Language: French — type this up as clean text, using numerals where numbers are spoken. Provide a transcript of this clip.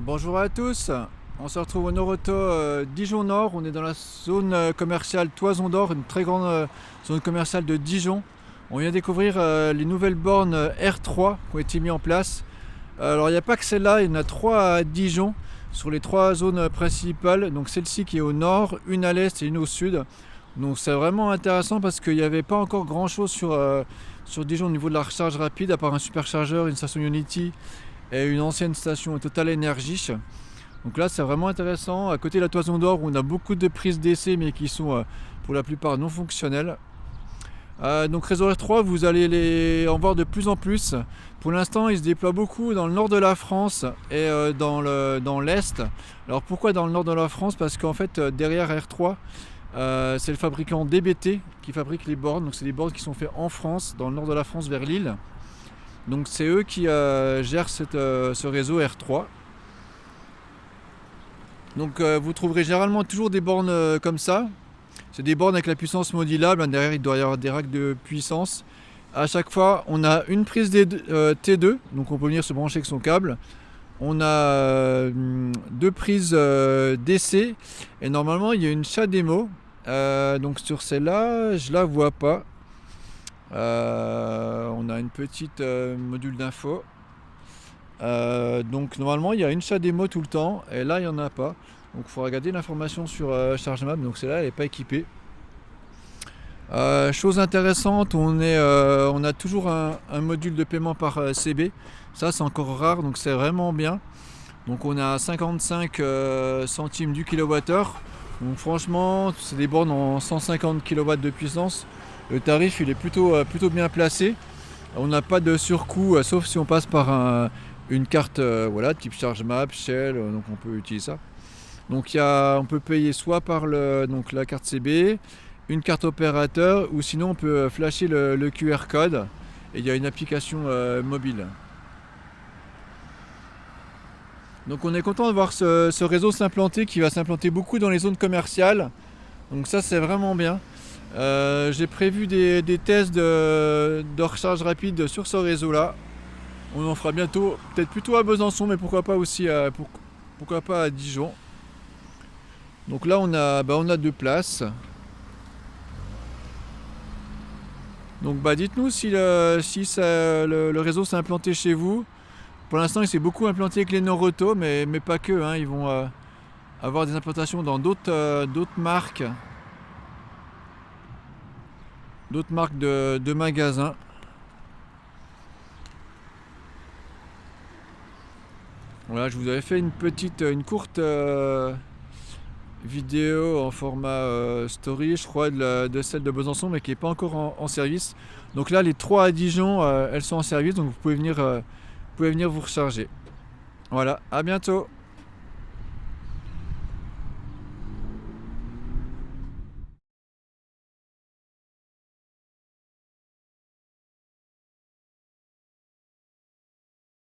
Bonjour à tous, on se retrouve au Noroto Dijon Nord, on est dans la zone commerciale Toison d'Or, une très grande zone commerciale de Dijon. On vient découvrir les nouvelles bornes R3 qui ont été mises en place. Alors il n'y a pas que celle-là, il y en a trois à Dijon sur les trois zones principales. Donc celle-ci qui est au nord, une à l'est et une au sud. Donc c'est vraiment intéressant parce qu'il n'y avait pas encore grand-chose sur Dijon au niveau de la recharge rapide, à part un superchargeur, une station Unity et une ancienne station Total Energy. Donc là c'est vraiment intéressant. À côté de la Toison d'Or, on a beaucoup de prises d'essai mais qui sont pour la plupart non fonctionnelles. Donc réseau R3, vous allez en voir de plus en plus. Pour l'instant, il se déploie beaucoup dans le nord de la France et dans l'est. Alors pourquoi dans le nord de la France? Parce qu'en fait, derrière R3, c'est le fabricant DBT qui fabrique les bornes. Donc c'est des bornes qui sont faites en France, dans le nord de la France, vers Lille. Donc c'est eux qui gèrent ce réseau R3. Donc vous trouverez généralement toujours des bornes comme ça. C'est des bornes avec la puissance modulable. Derrière, il doit y avoir des racks de puissance. À chaque fois, on a une prise T2, donc on peut venir se brancher avec son câble. On a deux prises DC et normalement il y a une CHAdeMO. Donc sur celle-là, je la vois pas. On a une petite module d'info. Donc normalement il y a une CHAdeMO tout le temps et là il n'y en a pas. Donc il faut regarder l'information sur ChargeMap. Donc celle-là elle n'est pas équipée. Chose intéressante, on a toujours un module de paiement par CB. Ça c'est encore rare, donc c'est vraiment bien. Donc on a 55 centimes du kilowattheure. Donc franchement, c'est des bornes en 150 kW de puissance. Le tarif il est plutôt bien placé. On n'a pas de surcoût, sauf si on passe par une carte voilà, type ChargeMap, Shell, donc on peut utiliser ça. Donc on peut payer soit par la carte CB, une carte opérateur, ou sinon on peut flasher le QR code et il y a une application mobile. Donc on est content de voir ce réseau s'implanter, qui va s'implanter beaucoup dans les zones commerciales. Donc ça c'est vraiment bien. J'ai prévu des tests de recharge rapide sur ce réseau là. On en fera bientôt, peut-être plutôt à Besançon, mais pourquoi pas aussi pourquoi pas à Dijon. Donc là on a deux places. Donc dites-nous si le réseau s'est implanté chez vous. Pour l'instant il s'est beaucoup implanté avec les Noroto, mais pas que, hein. Ils vont avoir des implantations dans d'autres marques. D'autres marques de magasins. Voilà, je vous avais fait une courte vidéo en format story, je crois, de celle de Besançon, mais qui n'est pas encore en service. Donc là, les trois à Dijon, elles sont en service, donc vous pouvez venir vous recharger. Voilà, à bientôt.